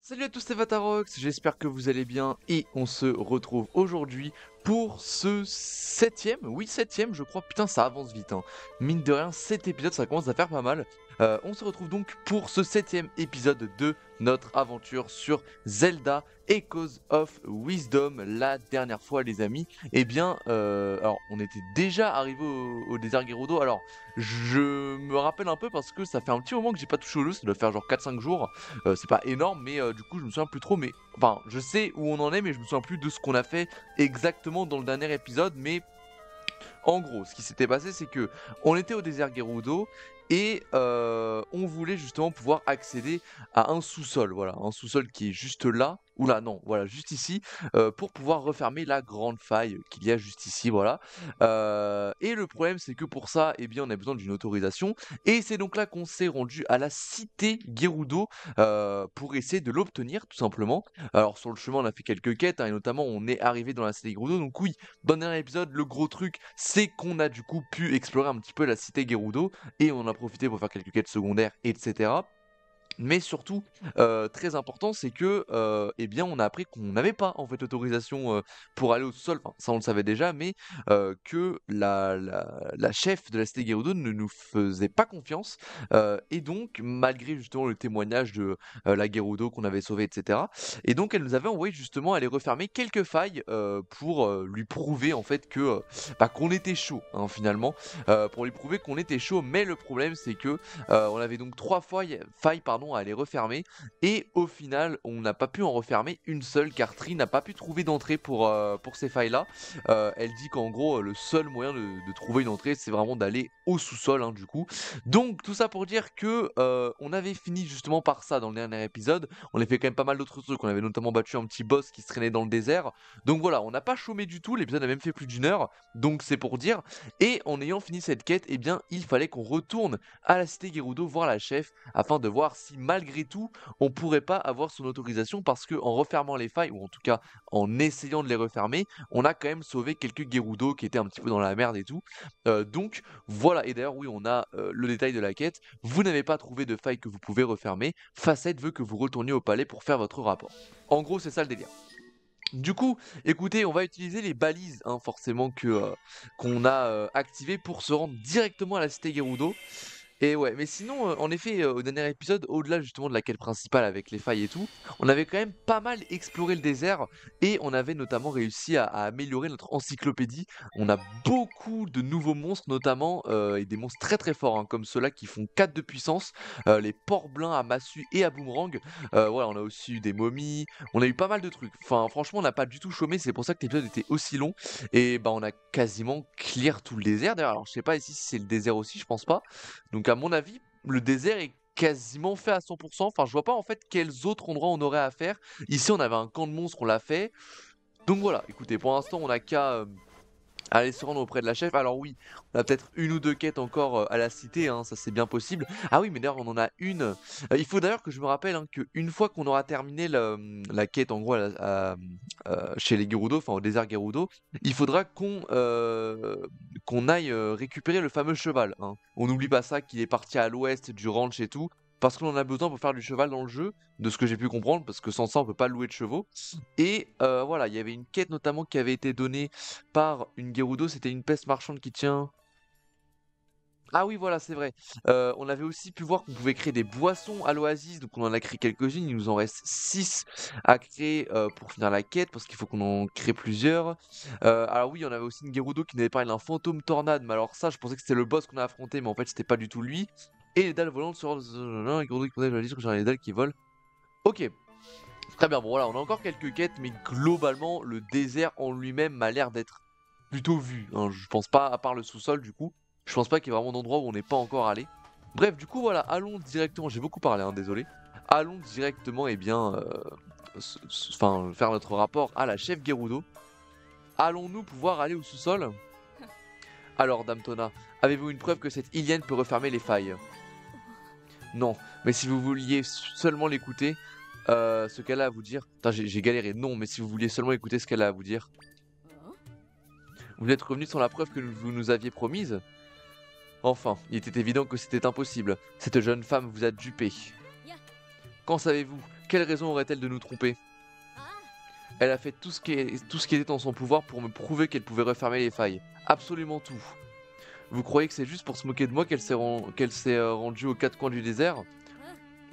Salut à tous, c'est Vatarox, j'espère que vous allez bien et on se retrouve aujourd'hui pour ce septième je crois, putain ça avance vite hein. Mine de rien, 7 épisodes ça commence à faire pas mal. On se retrouve donc pour ce 7e épisode de notre aventure sur Zelda Echoes of Wisdom. La dernière fois les amis, alors on était déjà arrivé au désert Gerudo. Alors je me rappelle un peu parce que ça fait un petit moment que j'ai pas touché au jeu, ça doit faire genre 4-5 jours. C'est pas énorme, mais du coup, je me souviens plus trop. Mais enfin, je sais où on en est, mais je me souviens plus de ce qu'on a fait exactement dans le dernier épisode. Mais en gros, ce qui s'était passé, c'est que on était au désert Gerudo et on voulait justement pouvoir accéder à un sous-sol. Voilà, un sous-sol qui est juste là. Oula, non, voilà, juste ici, pour pouvoir refermer la grande faille qu'il y a juste ici, voilà. Et le problème, c'est que pour ça, eh bien, on a besoin d'une autorisation. Et c'est donc là qu'on s'est rendu à la cité Gerudo pour essayer de l'obtenir, tout simplement. Alors, sur le chemin, on a fait quelques quêtes, hein, et notamment, on est arrivé dans la cité Gerudo. Donc oui, dans le dernier épisode, le gros truc, c'est qu'on a du coup pu explorer un petit peu la cité Gerudo et on en a profité pour faire quelques quêtes secondaires, etc. Mais surtout, très important, c'est que, eh bien, on a appris qu'on n'avait pas, en fait, l'autorisation, pour aller au sol. Enfin, ça, on le savait déjà, mais que la chef de la cité Gerudo ne nous faisait pas confiance. Et donc, malgré justement le témoignage de la Gerudo qu'on avait sauvée, etc. Et donc, elle nous avait envoyé justement aller refermer quelques failles pour lui prouver, en fait, que qu'on était chaud, hein, finalement. Pour lui prouver qu'on était chaud. Mais le problème, c'est que on avait donc 3 failles pardon, à les refermer et au final on n'a pas pu en refermer une seule car Tri n'a pas pu trouver d'entrée pour ces failles là. Elle dit qu'en gros le seul moyen de trouver une entrée c'est vraiment d'aller au sous-sol hein, du coup. Donc tout ça pour dire que on avait fini justement par ça dans le dernier épisode. On a fait quand même pas mal d'autres trucs, on avait notamment battu un petit boss qui se traînait dans le désert. Donc voilà, on n'a pas chômé du tout, l'épisode a même fait plus d'1 heure, donc c'est pour dire. Et en ayant fini cette quête, eh bien il fallait qu'on retourne à la cité Gerudo voir la chef afin de voir si malgré tout on pourrait pas avoir son autorisation parce que en refermant les failles ou en tout cas en essayant de les refermer on a quand même sauvé quelques Gerudo qui étaient un petit peu dans la merde et tout. Donc voilà, et d'ailleurs oui on a le détail de la quête, vous n'avez pas trouvé de faille que vous pouvez refermer, Facette veut que vous retourniez au palais pour faire votre rapport. En gros c'est ça le délire. Du coup, écoutez, on va utiliser les balises, hein, forcément, qu'on a activées pour se rendre directement à la cité Gerudo. Et ouais, mais sinon, en effet, au dernier épisode, au-delà justement de la quête principale avec les failles et tout, on avait quand même pas mal exploré le désert et on avait notamment réussi à améliorer notre encyclopédie. On a beaucoup de nouveaux monstres notamment, et des monstres très très forts, hein, comme ceux-là qui font 4 de puissance, les porcs-blancs à massue et à boomerang. Voilà, on a aussi eu des momies, on a eu pas mal de trucs. Enfin, franchement, on n'a pas du tout chômé, c'est pour ça que l'épisode était aussi long. Et bah, on a quasiment clear tout le désert. D'ailleurs, alors je sais pas ici si c'est le désert aussi, je pense pas. Donc à mon avis, le désert est quasiment fait à 100%. Enfin, je vois pas en fait quels autres endroits on aurait à faire. Ici, on avait un camp de monstres, on l'a fait. Donc voilà, écoutez, pour l'instant, on n'a qu'à aller se rendre auprès de la chef. Alors oui, on a peut-être une ou deux quêtes encore à la cité, hein, ça c'est bien possible. Ah oui, mais d'ailleurs on en a une. Il faut d'ailleurs que je me rappelle hein, qu'une fois qu'on aura terminé la quête en gros chez les Gerudo, enfin au désert Gerudo, il faudra qu'on aille récupérer le fameux cheval, hein. On n'oublie pas ça, qu'il est parti à l'ouest du ranch et tout. Parce qu'on en a besoin pour faire du cheval dans le jeu, de ce que j'ai pu comprendre, parce que sans ça on peut pas louer de chevaux. Et voilà, il y avait une quête notamment qui avait été donnée par une Gerudo, c'était une peste marchande qui tient. Ah oui, voilà, c'est vrai. On avait aussi pu voir qu'on pouvait créer des boissons à l'oasis, donc on en a créé quelques-unes. Il nous en reste 6 à créer pour finir la quête, parce qu'il faut qu'on en crée plusieurs. Alors oui, on avait aussi une Gerudo qui nous avait parlé d'un fantôme tornade, mais alors ça, je pensais que c'était le boss qu'on a affronté, mais en fait, c'était pas du tout lui. Et les dalles volantes sur les Gerudo qui protègent la liste, les dalles qui volent. Ok, très bien. Bon, voilà, on a encore quelques quêtes, mais globalement, le désert en lui-même m'a l'air d'être plutôt vu, hein. Je pense pas, à part le sous-sol du coup, je pense pas qu'il y ait vraiment d'endroit où on n'est pas encore allé. Bref, du coup voilà, allons directement, j'ai beaucoup parlé, hein, désolé. Allons directement, eh bien, faire notre rapport à la chef Gerudo. Allons-nous pouvoir aller au sous-sol? Alors, Dame Tona, avez-vous une preuve que cette Ilienne peut refermer les failles? Non, mais si vous vouliez seulement l'écouter, ce qu'elle a à vous dire... Putain, j'ai galéré, non, mais si vous vouliez seulement écouter ce qu'elle a à vous dire... Vous êtes revenu sans la preuve que vous nous aviez promise? Enfin, il était évident que c'était impossible. Cette jeune femme vous a dupé. Qu'en savez-vous? Quelle raison aurait-elle de nous tromper? Elle a fait tout ce qui était en son pouvoir pour me prouver qu'elle pouvait refermer les failles. Absolument tout. Vous croyez que c'est juste pour se moquer de moi qu'elle s'est rendue aux quatre coins du désert?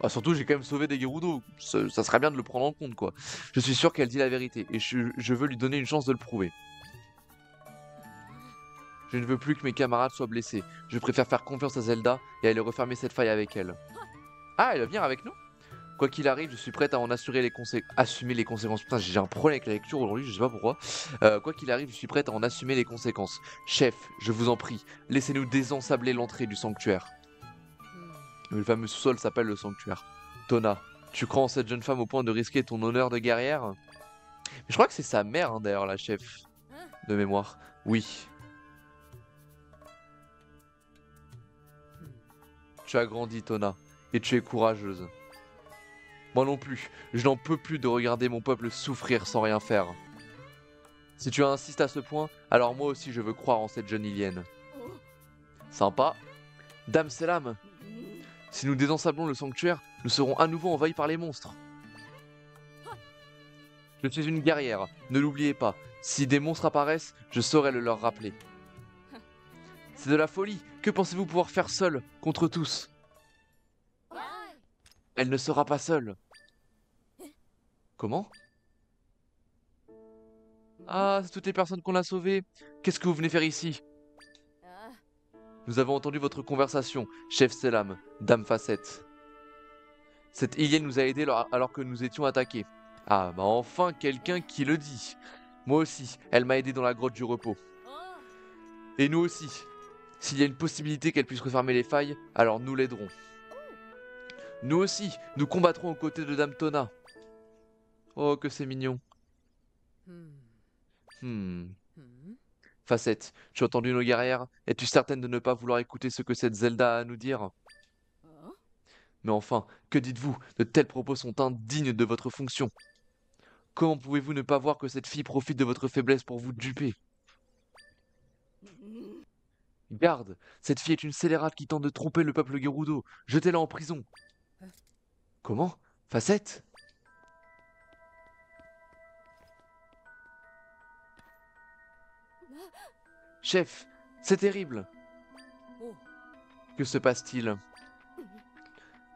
Ah, surtout, j'ai quand même sauvé des Gerudo. Ça serait bien de le prendre en compte, quoi. Je suis sûr qu'elle dit la vérité, et je veux lui donner une chance de le prouver. Je ne veux plus que mes camarades soient blessés. Je préfère faire confiance à Zelda et aller refermer cette faille avec elle. Ah, elle va venir avec nous? Quoi qu'il arrive, je suis prête à en assumer les conséquences. Putain, j'ai un problème avec la lecture aujourd'hui, je sais pas pourquoi. Quoi qu'il arrive, je suis prête à en assumer les conséquences. Chef, je vous en prie, laissez-nous désensabler l'entrée du sanctuaire. Le fameux sous-sol s'appelle le sanctuaire. Tona, tu crois en cette jeune femme au point de risquer ton honneur de guerrière? Mais je crois que c'est sa mère, hein, d'ailleurs, la chef. De mémoire. Oui. Tu as grandi, Tona, et tu es courageuse. Moi non plus, je n'en peux plus de regarder mon peuple souffrir sans rien faire. Si tu insistes à ce point, alors moi aussi je veux croire en cette jeune Ilienne. Sympa. Dame Selam, si nous désensablons le sanctuaire, nous serons à nouveau envahis par les monstres. Je suis une guerrière, ne l'oubliez pas. Si des monstres apparaissent, je saurai le leur rappeler. C'est de la folie. Que pensez-vous pouvoir faire seul contre tous? Elle ne sera pas seule. Comment? Ah, c'est toutes les personnes qu'on a sauvées. Qu'est-ce que vous venez faire ici? Nous avons entendu votre conversation, chef Selam, dame Facette. Cette Ilienne nous a aidés alors que nous étions attaqués. Ah, bah enfin quelqu'un qui le dit. Moi aussi, elle m'a aidé dans la grotte du repos. Et nous aussi. S'il y a une possibilité qu'elle puisse refermer les failles, alors nous l'aiderons. Nous aussi, nous combattrons aux côtés de Dame Tona. Oh, que c'est mignon. Facette, tu as entendu nos guerrières? Es-tu certaine de ne pas vouloir écouter ce que cette Zelda a à nous dire? Mais enfin, que dites-vous? De tels propos sont indignes de votre fonction. Comment pouvez-vous ne pas voir que cette fille profite de votre faiblesse pour vous duper? Garde, cette fille est une scélérate qui tente de tromper le peuple Gerudo. Jetez-la en prison. Comment? Facette? Chef, c'est terrible. Que se passe-t-il?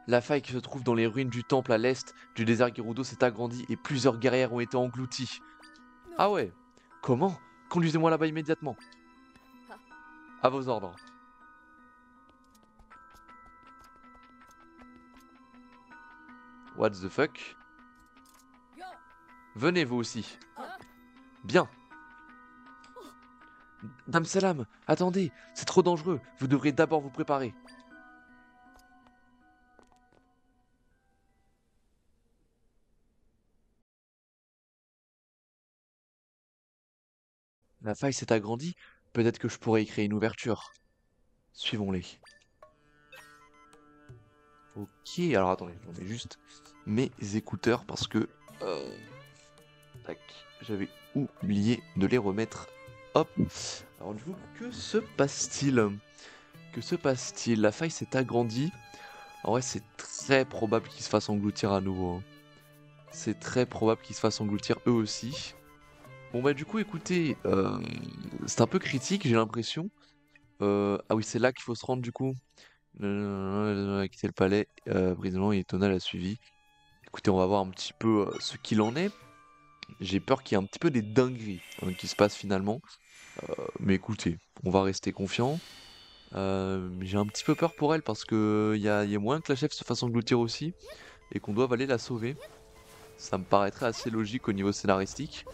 La faille qui se trouve dans les ruines du temple à l'est du désert Gerudo s'est agrandie et plusieurs guerrières ont été englouties. Ah ouais? Comment? Conduisez-moi là-bas immédiatement. À vos ordres. What the fuck? Venez vous aussi. Bien. Dame Salam, attendez, c'est trop dangereux. Vous devrez d'abord vous préparer. La faille s'est agrandie. Peut-être que je pourrais y créer une ouverture. Suivons-les. Ok, alors attendez, je mets juste mes écouteurs parce que... tac, j'avais oublié de les remettre. Hop. Alors du coup, que se passe-t-il? Que se passe-t-il? La faille s'est agrandie. En vrai, c'est très probable qu'ils se fassent engloutir à nouveau, hein. C'est très probable qu'ils se fassent engloutir eux aussi. Bon bah du coup, écoutez, c'est un peu critique, j'ai l'impression. Ah oui, c'est là qu'il faut se rendre du coup. A quitté le palais, Briselant et Tona l'a suivi. Écoutez, on va voir un petit peu ce qu'il en est. J'ai peur qu'il y ait un petit peu des dingueries qui se passent finalement. Mais écoutez, on va rester confiant. J'ai un petit peu peur pour elle parce que y a moyen que la chef se fasse engloutir aussi et qu'on doive aller la sauver. Ça me paraîtrait assez logique au niveau scénaristique.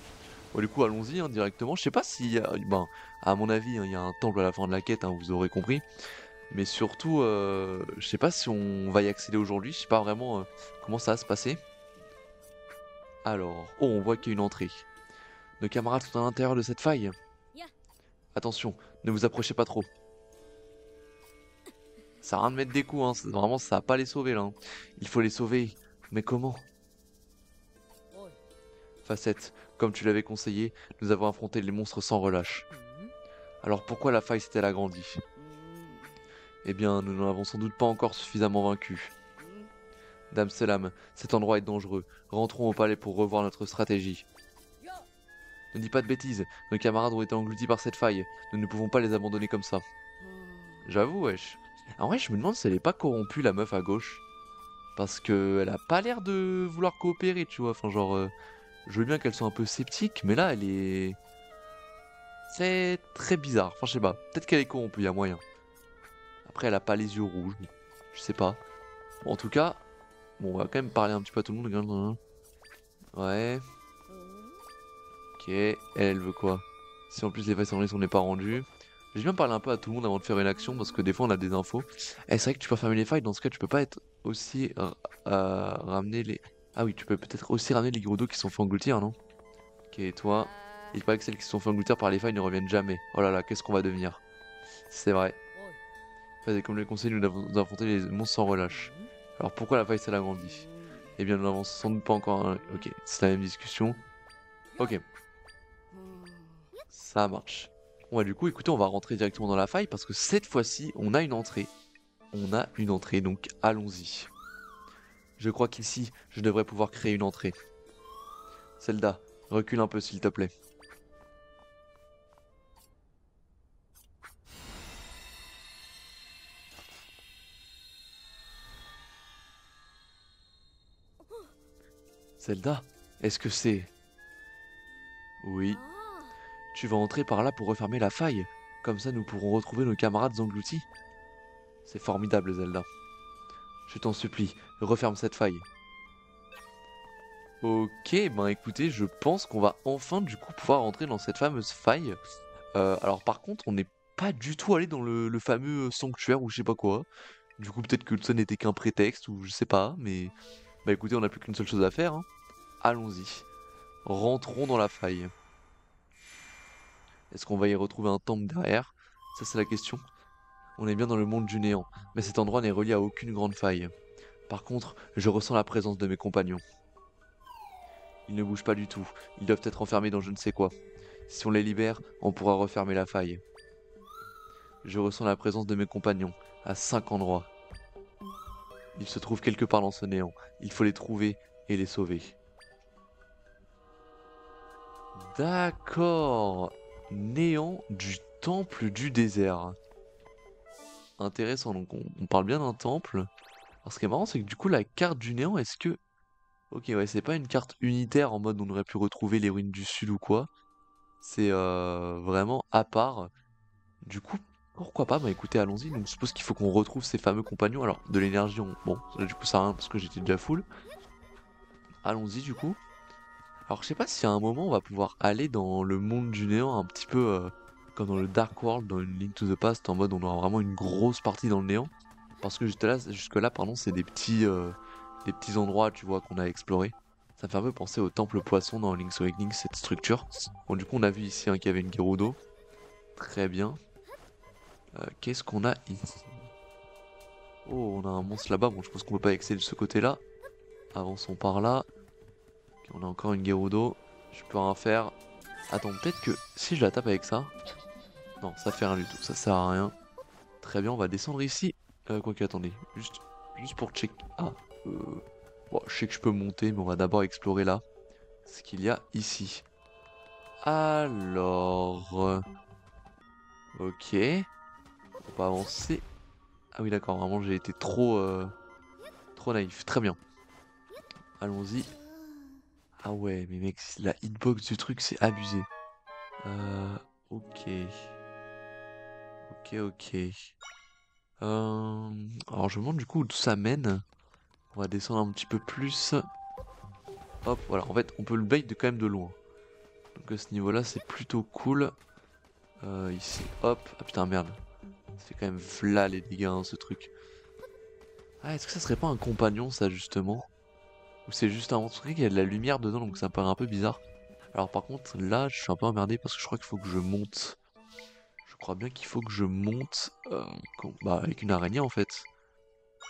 Bon, du coup, allons-y hein, directement. Je sais pas si, ben, à mon avis, il y a un temple à la fin de la quête, hein, vous aurez compris. Mais surtout, je sais pas si on va y accéder aujourd'hui. Je sais pas vraiment comment ça va se passer. Alors, oh, on voit qu'il y a une entrée. Nos camarades sont à l'intérieur de cette faille. Attention, ne vous approchez pas trop. Ça sert à rien de mettre des coups, hein. Vraiment, ça va pas les sauver là, hein. Il faut les sauver. Mais comment? Facette, comme tu l'avais conseillé, nous avons affronté les monstres sans relâche. Alors pourquoi la faille s'est-elle agrandie? Eh bien, nous n'en avons sans doute pas encore suffisamment vaincu. Dame Selam, cet endroit est dangereux. Rentrons au palais pour revoir notre stratégie. Ne dis pas de bêtises, nos camarades ont été engloutis par cette faille. Nous ne pouvons pas les abandonner comme ça. J'avoue, wesh. En vrai, je me demande si elle est pas corrompue, la meuf à gauche. Parce que elle a pas l'air de vouloir coopérer, tu vois. Enfin, genre, je veux bien qu'elle soit un peu sceptique, mais là, elle est... C'est très bizarre. Enfin, je sais pas. Peut-être qu'elle est corrompue, y a moyen. Après, elle a pas les yeux rouges. Je sais pas. Bon, en tout cas, bon, on va quand même parler un petit peu à tout le monde. Regarde. Ouais. Ok. Elle veut quoi? Si en plus les failles on n'est pas rendu. J'ai bien parler un peu à tout le monde avant de faire une action parce que des fois on a des infos. Et c'est vrai que tu peux fermer les failles, dans ce cas tu peux pas être aussi ramener les... Ah oui, tu peux peut-être aussi ramener les gros dos qui sont fait engloutir, non? Ok, toi. Il paraît que celles qui sont fait engloutir par les failles ne reviennent jamais. Oh là là, qu'est-ce qu'on va devenir? C'est vrai. Comme le conseil, nous devons affronter les monstres sans relâche. Alors pourquoi la faille s'est agrandie? Eh bien nous n'avons sans doute pas encore un... Ok, c'est la même discussion. Ok, ça marche. Ouais, du coup, écoutez, on va rentrer directement dans la faille parce que cette fois-ci, on a une entrée. On a une entrée, donc allons-y. Je crois qu'ici, je devrais pouvoir créer une entrée. Zelda, recule un peu s'il te plaît. Zelda, est-ce que c'est... Oui, tu vas entrer par là pour refermer la faille. Comme ça, nous pourrons retrouver nos camarades engloutis. C'est formidable, Zelda. Je t'en supplie, referme cette faille. Ok, ben écoutez, je pense qu'on va enfin du coup pouvoir entrer dans cette fameuse faille. Alors par contre, on n'est pas du tout allé dans le fameux sanctuaire ou je sais pas quoi. Du coup, peut-être que ça n'était qu'un prétexte ou je sais pas, mais... Bah écoutez, on n'a plus qu'une seule chose à faire, hein. Allons-y. Rentrons dans la faille. Est-ce qu'on va y retrouver un temple derrière? Ça c'est la question. On est bien dans le monde du néant, mais cet endroit n'est relié à aucune grande faille. Par contre, je ressens la présence de mes compagnons. Ils ne bougent pas du tout, ils doivent être enfermés dans je ne sais quoi. Si on les libère, on pourra refermer la faille. Je ressens la présence de mes compagnons, à 5 endroits. Ils se trouvent quelque part dans ce néant. Il faut les trouver et les sauver. D'accord. Néant du temple du désert. Intéressant, donc on parle bien d'un temple. Alors ce qui est marrant, c'est que du coup la carte du néant, est-ce que... Ok, ouais, c'est pas une carte unitaire en mode on aurait pu retrouver les ruines du sud ou quoi. C'est vraiment à part. Du coup, pourquoi pas? Bah écoutez, allons-y. Donc je suppose qu'il faut qu'on retrouve ces fameux compagnons. Alors, de l'énergie, bon, là, du coup ça sert à rien parce que j'étais déjà full. Allons-y du coup. Alors je sais pas si à un moment on va pouvoir aller dans le monde du néant un petit peu comme dans le Dark World, dans une Link to the Past, en mode on aura vraiment une grosse partie dans le néant. Parce que jusque là, pardon, c'est des petits endroits, tu vois, qu'on a explorés. Ça me fait un peu penser au temple poisson dans Link's Awakening, cette structure. Bon, du coup, on a vu ici qu'il y avait une Gerudo. Très bien. Qu'est-ce qu'on a ici? Oh, on a un monstre là-bas. Bon, je pense qu'on peut pas excéder de ce côté-là. Avançons par là. Ok, on a encore une Gerudo. Je peux rien faire. Attends, peut-être que si je la tape avec ça... Non, ça fait rien du tout. Ça sert à rien. Très bien, on va descendre ici. Quoique, attendez. Juste pour check... Ah, bon, je sais que je peux monter, mais on va d'abord explorer là. Ce qu'il y a ici. Alors... Ok. On va avancer. Ah oui, d'accord. Vraiment, j'ai été trop naïf. Très bien. Allons-y. Ah ouais, mais mec, la hitbox du truc, c'est abusé. Ok. Ok. Alors, je me demande du coup où tout ça mène. On va descendre un petit peu plus. Hop, voilà. En fait, on peut le bait de quand même de loin. Donc à ce niveau-là, c'est plutôt cool. Ici, hop. Ah putain, merde. Ça fait quand même v'là les dégâts, hein, ce truc. Ah, est-ce que ça serait pas un compagnon, ça, justement? Ou c'est juste un monstre qui a de la lumière dedans, donc ça me paraît un peu bizarre. Alors par contre, là, je suis un peu emmerdé parce que je crois qu'il faut que je monte. Je crois bien qu'il faut que je monte bah, avec une araignée, en fait.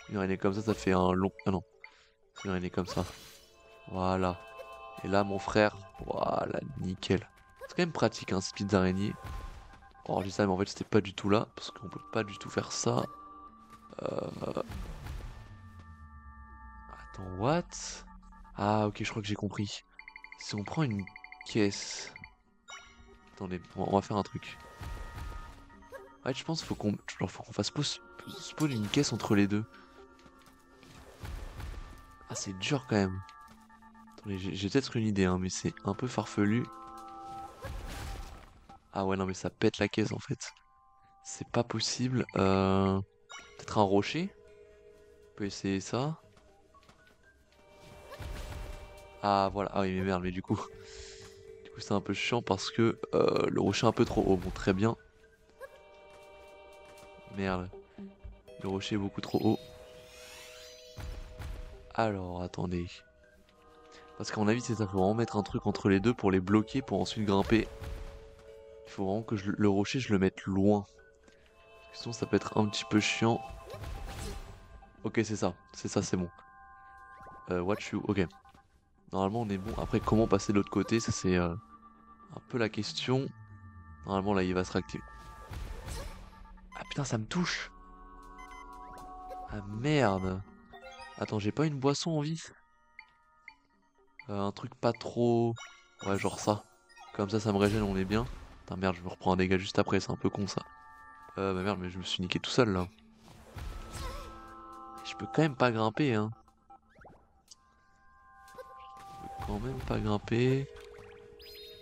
Une araignée comme ça fait un long... Ah non, c'est une araignée comme ça. Voilà. Et là, mon frère, voilà, nickel. C'est quand même pratique, hein, ces petites araignées. Oh, je dis ça, mais en fait, c'était pas du tout là, parce qu'on peut pas du tout faire ça. Attends, what? Ah, ok, je crois que j'ai compris. Si on prend une caisse... Attendez, on va faire un truc. Ouais, je pense faut qu'on fasse spawn une caisse entre les deux. Ah, c'est dur quand même. Attendez, j'ai peut-être une idée, hein, mais c'est un peu farfelu. Ah ouais, non, mais ça pète la caisse en fait. C'est pas possible. Peut-être un rocher? On peut essayer ça. Ah voilà, ah oui mais merde, mais du coup, c'est un peu chiant parce que le rocher est un peu trop haut. Bon, très bien. Merde, le rocher est beaucoup trop haut. Alors, attendez. Parce qu'à mon avis, c'est ça, faut vraiment mettre un truc entre les deux pour les bloquer, pour ensuite grimper. Il faut vraiment que le rocher, je le mette loin. Sinon, ça peut être un petit peu chiant. Ok, c'est ça, c'est bon. Watch you, ok. Normalement, on est bon. Après, comment passer de l'autre côté, ça c'est un peu la question. Normalement, là, il va se réactiver. Ah putain, ça me touche. Ah merde. Attends, j'ai pas une boisson en vie? Un truc pas trop... Ouais, genre ça. Comme ça me régène, on est bien. Putain, merde, je me reprends un dégât juste après, c'est un peu con ça. Bah merde, mais je me suis niqué tout seul là. Je peux quand même pas grimper, hein. Je peux quand même pas grimper.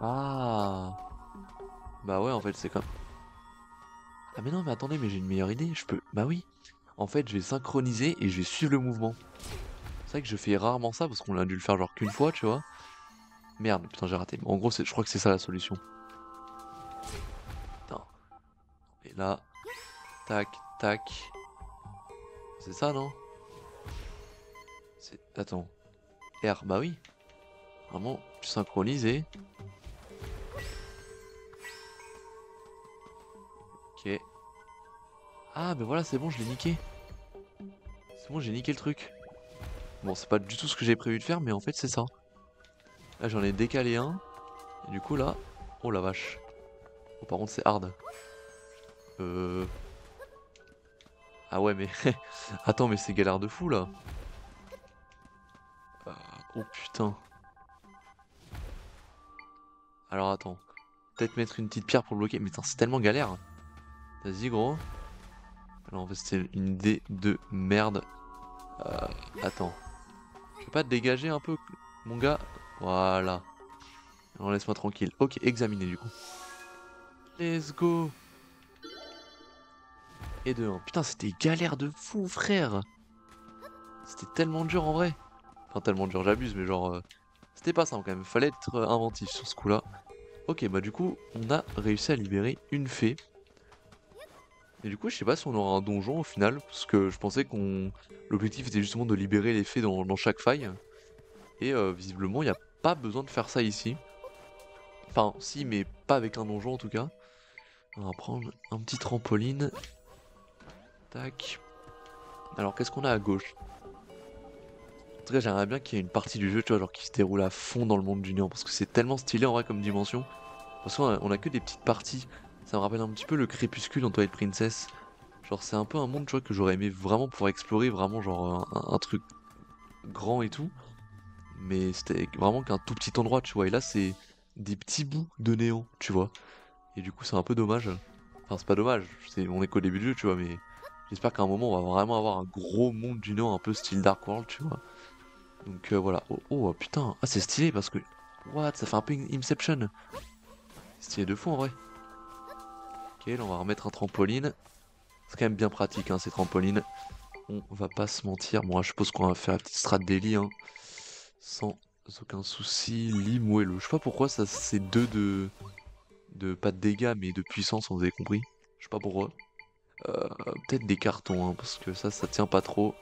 Ah. Bah ouais, en fait, c'est comme... Ah mais non, mais attendez, mais j'ai une meilleure idée. Je peux... Bah oui. En fait, je vais synchroniser et je vais suivre le mouvement. C'est vrai que je fais rarement ça parce qu'on a dû le faire genre qu'une fois, tu vois. Merde, putain, j'ai raté. En gros, je crois que c'est ça la solution. Putain. Et là, tac, tac. C'est ça, non? Attends. R, bah oui. Vraiment, tu synchronises et... Ok. Ah, bah voilà, c'est bon, je l'ai niqué. C'est bon, j'ai niqué le truc. Bon, c'est pas du tout ce que j'ai prévu de faire, mais en fait, c'est ça. Là, j'en ai décalé un. Et du coup, là... Oh la vache. Oh, par contre, c'est hard. Ah ouais, mais... Attends, mais c'est galère de fou, là. Oh putain. Alors, attends. Peut-être mettre une petite pierre pour bloquer. Mais putain, c'est tellement galère. Vas-y, gros. Alors, en fait, c'est une idée de merde. Attends. Je peux pas te dégager un peu, mon gars? Voilà. Alors, laisse-moi tranquille. Ok, examiner, du coup. Let's go. Et de 1. Putain, c'était galère de fou, frère. C'était tellement dur, en vrai. Enfin, tellement dur, j'abuse, mais genre... C'était pas simple, quand même. Fallait être inventif sur ce coup-là. Ok, bah du coup, on a réussi à libérer une fée. Et du coup, je sais pas si on aura un donjon au final, parce que je pensais qu'on... L'objectif était justement de libérer les fées dans chaque faille. Et visiblement, il n'y a pas besoin de faire ça ici. Enfin, si, mais pas avec un donjon en tout cas. On va prendre un petit trampoline. Tac. Alors, qu'est-ce qu'on a à gauche? En tout cas, j'aimerais bien qu'il y ait une partie du jeu, tu vois, genre qui se déroule à fond dans le monde du néant, parce que c'est tellement stylé en vrai comme dimension. Parce qu'on a que des petites parties. Ça me rappelle un petit peu le crépuscule dans Twilight Princess. Genre c'est un peu un monde tu vois que j'aurais aimé vraiment pouvoir explorer, vraiment genre un truc grand et tout. Mais c'était vraiment qu'un tout petit endroit tu vois. Et là c'est des petits bouts de néant tu vois. Et du coup c'est un peu dommage. Enfin c'est pas dommage, on est qu'au début du jeu tu vois. Mais j'espère qu'à un moment on va vraiment avoir un gros monde du néant un peu style Dark World tu vois. Donc voilà. Oh, oh putain, ah c'est stylé parce que... What, ça fait un peu Inception. Stylé de fou en vrai. Ok là on va remettre un trampoline. C'est quand même bien pratique, hein, ces trampolines. On va pas se mentir. Bon, je suppose qu'on va faire la petite strat daily, hein, sans aucun souci. Lit moelleux. Je sais pas pourquoi ça c'est deux de pas de dégâts, mais de puissance, on vous avez compris. Je sais pas pourquoi. Peut-être des cartons, hein, parce que ça tient pas trop.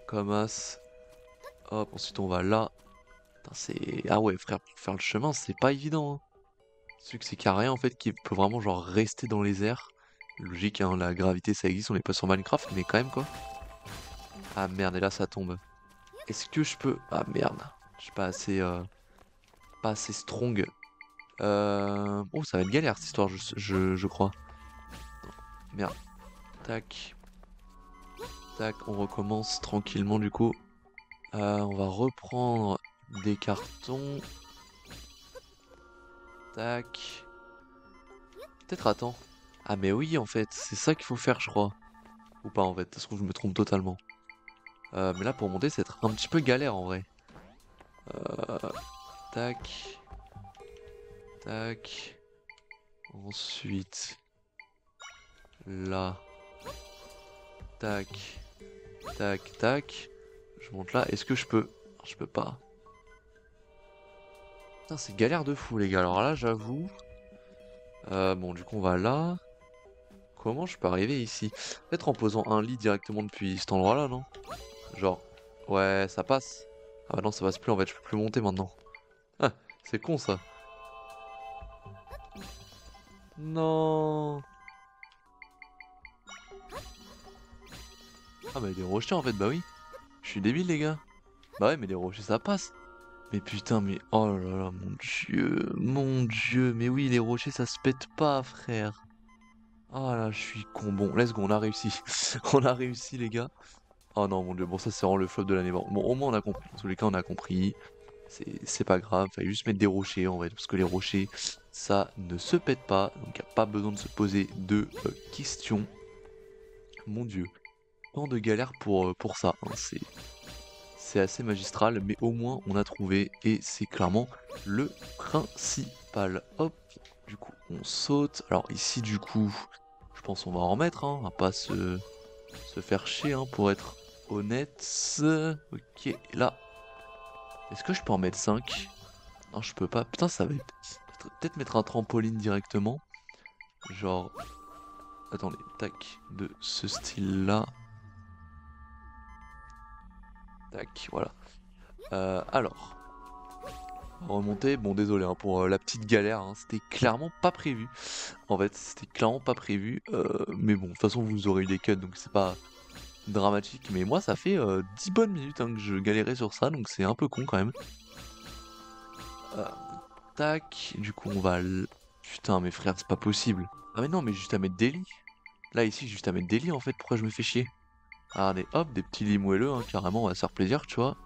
Comme as. Hop, ensuite on va là. Putain, c'est... Ah ouais, frère, pour faire le chemin, c'est pas évident, hein. C'est que c'est qu'il y a rien, en fait, qui peut vraiment, genre, rester dans les airs. Logique, hein, la gravité, ça existe, on n'est pas sur Minecraft, mais quand même, quoi. Ah merde, et là ça tombe. Est-ce que je peux... Ah merde, je suis pas assez strong. Oh, ça va être galère cette histoire, je crois. Merde. Tac. Tac, on recommence tranquillement du coup. On va reprendre des cartons. Tac. Peut-être attends. Ah mais oui en fait, c'est ça qu'il faut faire je crois. Ou pas en fait, ça se trouve je me trompe totalement. Mais là pour monter c'est un petit peu galère en vrai. Tac. Tac. Ensuite. Là. Tac. Tac, tac. Je monte là. Est-ce que je peux? Non, je peux pas. Putain, c'est galère de fou les gars. Alors là j'avoue. Bon du coup on va là. Comment je peux arriver ici? Peut-être en posant un lit directement depuis cet endroit là, non? Genre. Ouais, ça passe. Ah bah non, ça passe plus en fait, je peux plus monter maintenant. Ah, c'est con ça. Non. Ah mais des rochers en fait, bah oui. Je suis débile les gars. Bah ouais, mais les rochers ça passe. Mais putain, mais oh là là, mon dieu, mais oui, les rochers ça se pète pas, frère. Ah là, je suis con. Bon, let's go, on a réussi. On a réussi, les gars. Oh non, mon dieu, bon, ça c'est vraiment le flop de l'année. Bon, au moins on a compris. Dans tous les cas, on a compris. C'est pas grave, fallait juste mettre des rochers en fait, parce que les rochers, ça ne se pète pas, donc y a pas besoin de se poser de questions. Mon dieu, tant de galères pour ça, hein. C'est assez magistral, mais au moins on a trouvé, et c'est clairement le principal. Hop, du coup on saute. Alors ici du coup, je pense on va en remettre, hein. On va pas se faire chier, hein, pour être honnête. Ok, là, est-ce que je peux en mettre 5? Non, je peux pas. Putain, ça va être... Peut-être mettre un trampoline directement. Genre... Attendez, tac, de ce style-là. Tac, voilà. Alors... Remonter, bon désolé hein, pour la petite galère, hein, c'était clairement pas prévu. En fait, c'était clairement pas prévu. Mais bon, de toute façon, vous aurez eu des cuts, donc c'est pas dramatique. Mais moi, ça fait 10 bonnes minutes hein, que je galérais sur ça, donc c'est un peu con quand même. Tac, du coup on va... Putain mais frère, c'est pas possible. Ah mais non, mais juste à mettre des lits. Là ici, juste à mettre des lits en fait, pourquoi je me fais chier? Ah regardez, hop, des petits lits moelleux, hein, carrément, on va se faire plaisir, tu vois.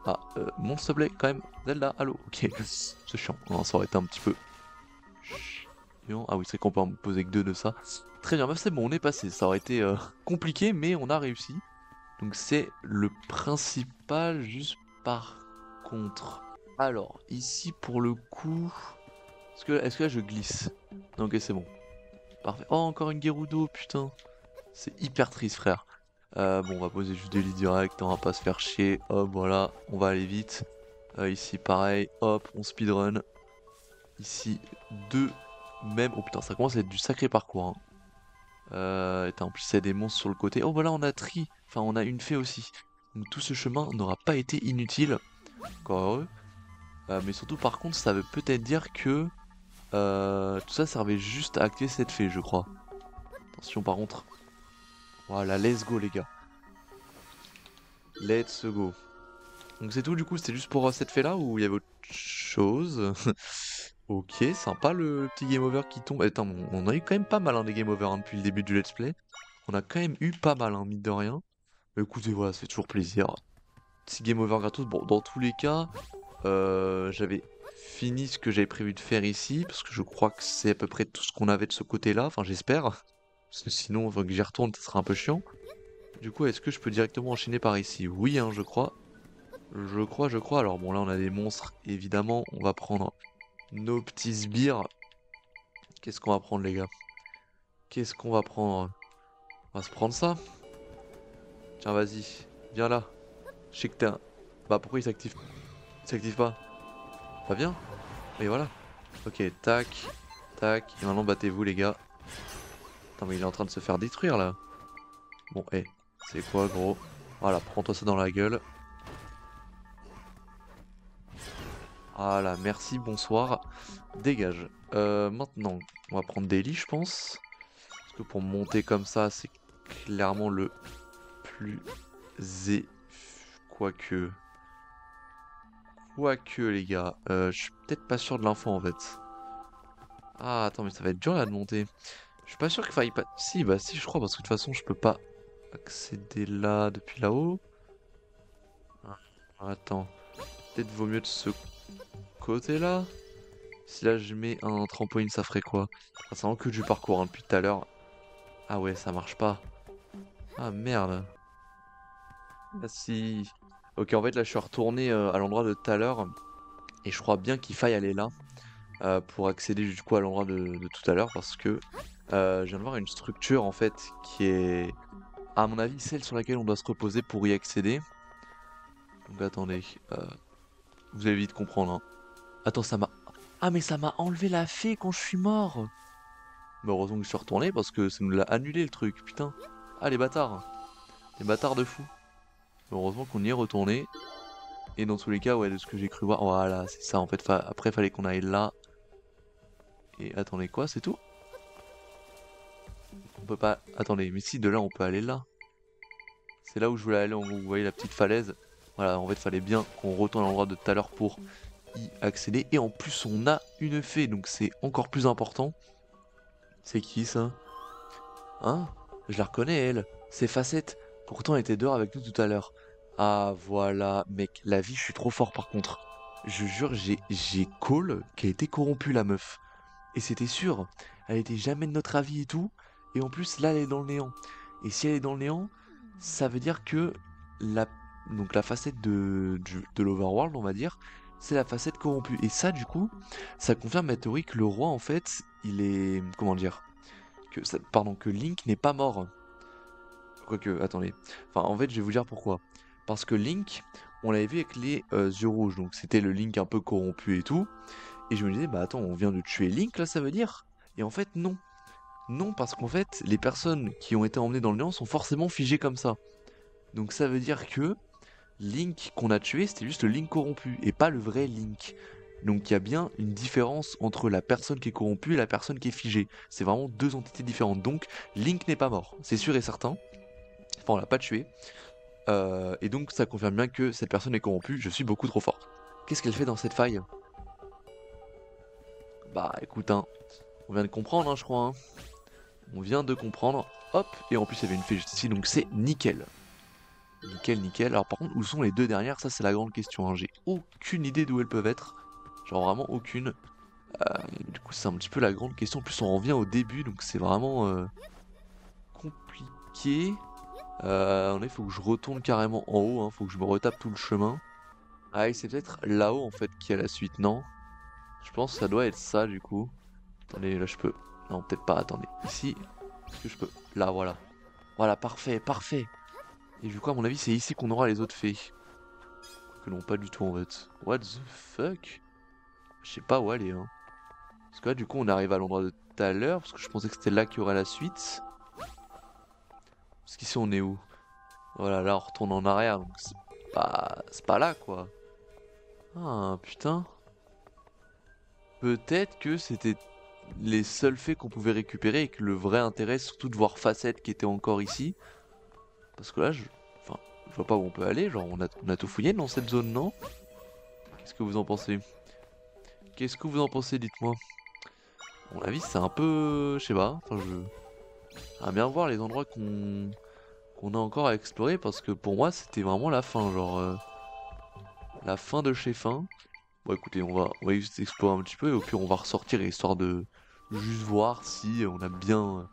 Ah, monte s'il te plaît, quand même. Zelda, allô, ok. C'est chiant, hein, ça aurait été un petit peu chiant. Ah oui, c'est qu'on peut en poser que deux de ça. Très bien, bah c'est bon, on est passé. Ça aurait été compliqué, mais on a réussi. Donc c'est le principal, juste par contre. Alors, ici pour le coup... Est-ce que là je glisse? Non, ok, c'est bon. Parfait. Oh, encore une Gerudo, putain. C'est hyper triste, frère. Bon, on va poser juste des lits directs, on va pas se faire chier. Hop, voilà, on va aller vite. Ici, pareil, hop, on speedrun. Ici, deux, même. Oh putain, ça commence à être du sacré parcours, hein. En plus, il y a des monstres sur le côté. Oh, voilà, on a Tri. Enfin, on a une fée aussi. Donc, tout ce chemin n'aura pas été inutile. Encore heureux. Mais surtout, par contre, ça veut peut-être dire que tout ça servait juste à activer cette fée, je crois. Attention, par contre. Voilà, let's go, les gars. Let's go. Donc c'est tout du coup, c'était juste pour cette fée là ou il y avait autre chose? Ok, sympa le petit game over qui tombe. Attends, on a eu quand même pas mal hein, des game over hein, depuis le début du let's play. On a quand même eu pas mal, hein, mine de rien. Mais écoutez, voilà, ça fait toujours plaisir. Petit game over gratos. Bon, dans tous les cas, j'avais fini ce que j'avais prévu de faire ici, parce que je crois que c'est à peu près tout ce qu'on avait de ce côté-là. Enfin, j'espère. Parce que sinon, enfin, que j'y retourne, ça sera un peu chiant. Du coup, est-ce que je peux directement enchaîner par ici? Oui, hein, je crois. Je crois. Alors bon, là, on a des monstres, évidemment. On va prendre nos petits sbires. Qu'est-ce qu'on va prendre, les gars? Qu'est-ce qu'on va prendre? On va se prendre ça. Tiens, vas-y. Viens là. Je sais que t'es un... Bah, pourquoi il s'active? Il s'active pas. Bah, viens. Et voilà. Ok, tac. Tac. Et maintenant, battez-vous, les gars. Attends, mais il est en train de se faire détruire, là. Bon, hé. C'est quoi, gros? Voilà, prends-toi ça dans la gueule. Voilà, merci, bonsoir. Dégage. Maintenant, on va prendre des lits, je pense. Parce que pour monter comme ça, c'est clairement le plus é... Quoique... Quoique, les gars. Je suis peut-être pas sûr de l'info, en fait. Ah, attends, mais ça va être dur, là, de monter. Je suis pas sûr qu'il faille pas... Si, bah si, je crois, parce que de toute façon, je peux pas accéder là depuis là-haut. Ah, attends, peut-être vaut mieux de ce côté-là. Si là je mets un trampoline, ça ferait quoi? Ah, c'est vraiment que du parcours hein, depuis tout à l'heure. Ah ouais, ça marche pas. Ah merde. Ah si. Ok, en fait là je suis retourné à l'endroit de tout à l'heure. Et je crois bien qu'il faille aller là. Pour accéder du coup à l'endroit de tout à l'heure. Parce que je viens de voir une structure en fait qui est, à mon avis, celle sur laquelle on doit se reposer pour y accéder. Donc attendez. Vous allez vite comprendre. Hein. Attends, ça m'a... Ah mais ça m'a enlevé la fée quand je suis mort. Mais heureusement que je suis retourné parce que ça nous l'a annulé le truc, putain. Ah les bâtards. Les bâtards de fou. Mais heureusement qu'on y est retourné. Et dans tous les cas, ouais, de ce que j'ai cru voir, voilà, c'est ça en fait. Après, fallait qu'on aille là. Et attendez quoi, c'est tout? On peut pas... Attendez, mais si, de là on peut aller là. C'est là où je voulais aller, en gros, vous voyez la petite falaise. Voilà, en fait, fallait bien qu'on retourne à l'endroit de tout à l'heure pour y accéder. Et en plus, on a une fée, donc c'est encore plus important. C'est qui ça? Hein? Je la reconnais, elle. C'est Facette. Pourtant, elle était dehors avec nous tout à l'heure. Ah, voilà. Mec, la vie, je suis trop fort par contre. Je jure, j'ai call qu'elle était corrompue, la meuf. Et c'était sûr. Elle était jamais de notre avis et tout. Et en plus, là, elle est dans le néant. Et si elle est dans le néant, ça veut dire que la, donc la facette de l'Overworld, on va dire, c'est la facette corrompue. Et ça, du coup, ça confirme ma théorie que le roi, en fait, il est... Comment dire? Pardon, que Link n'est pas mort. Quoique, attendez. Enfin, en fait, je vais vous dire pourquoi. Parce que Link, on l'avait vu avec les yeux rouges, donc c'était le Link un peu corrompu et tout. Et je me disais, bah attends, on vient de tuer Link là, ça veut dire? Et en fait, non. Non, parce qu'en fait, les personnes qui ont été emmenées dans le néant sont forcément figées comme ça. Donc ça veut dire que Link qu'on a tué, c'était juste le Link corrompu, et pas le vrai Link. Donc il y a bien une différence entre la personne qui est corrompue et la personne qui est figée. C'est vraiment deux entités différentes. Donc Link n'est pas mort, c'est sûr et certain. Enfin, on l'a pas tué. Et donc ça confirme bien que cette personne est corrompue, je suis beaucoup trop fort. Qu'est-ce qu'elle fait dans cette faille? Bah écoute, hein, on vient de comprendre, hein, je crois. Hein. On vient de comprendre. Hop, et en plus il y avait une fée juste ici, donc c'est nickel. Nickel, nickel. Alors par contre, où sont les deux dernières? Ça c'est la grande question. Hein. J'ai aucune idée d'où elles peuvent être. Genre vraiment aucune. Du coup c'est un petit peu la grande question. En plus on revient au début, donc c'est vraiment compliqué. Il faut que je retourne carrément en haut, hein. Faut que je me retape tout le chemin. Ah et c'est peut-être là-haut en fait qui a la suite, non? Je pense que ça doit être ça du coup. Attendez, là je peux... Non, peut-être pas, attendez. Ici, est-ce que je peux... Là, voilà. Voilà, parfait, parfait. Et du coup, à mon avis, c'est ici qu'on aura les autres fées. Que non, pas du tout en fait. What the fuck? Je sais pas où aller, hein. Parce que là, du coup, on arrive à l'endroit de tout à l'heure, parce que je pensais que c'était là qu'il y aurait la suite. Parce qu'ici, on est où? Voilà, là, on retourne en arrière, donc c'est pas là, quoi. Ah, putain. Peut-être que c'était les seuls faits qu'on pouvait récupérer et que le vrai intérêt, c'est surtout de voir Facette qui était encore ici. Parce que là, enfin, je vois pas où on peut aller. Genre, on a tout fouillé dans cette zone, non? Qu'est-ce que vous en pensez? Qu'est-ce que vous en pensez, dites-moi. À mon avis, c'est un peu... Je sais pas. Enfin, j'aimerais bien voir les endroits qu'on a encore à explorer. Parce que pour moi, c'était vraiment la fin. Genre, la fin de chez fin. Bon, écoutez, on va juste explorer un petit peu. Et au pire, on va ressortir histoire de juste voir si on a bien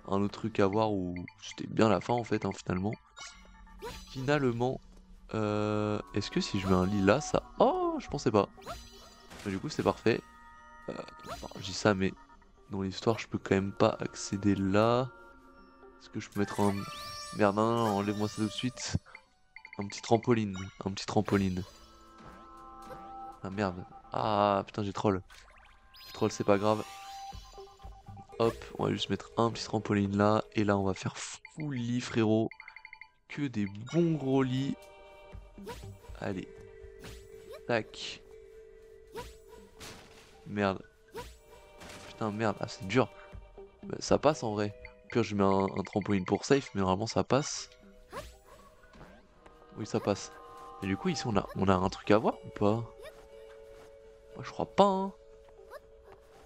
un autre truc à voir ou c'était bien la fin en fait, hein, finalement. Finalement, est-ce que si je mets un lit là, ça... Oh, je pensais pas. Mais du coup, c'est parfait. Enfin, je dis ça, mais dans l'histoire, je peux quand même pas accéder là. Est-ce que je peux mettre un... Merde, non, non, non, enlève-moi ça tout de suite. Un petit trampoline, un petit trampoline. Ah merde. Ah putain, j'ai troll. J'ai troll, c'est pas grave. Hop, on va juste mettre un petit trampoline là. Et là, on va faire full lit, frérot. Que des bons gros lits. Allez. Tac. Merde. Putain, merde. Ah, c'est dur. Bah, ça passe en vrai. Au pire, je mets un trampoline pour safe, mais normalement, ça passe. Oui, ça passe. Et du coup, ici, on a un truc à voir ou pas? Moi, je crois pas, hein.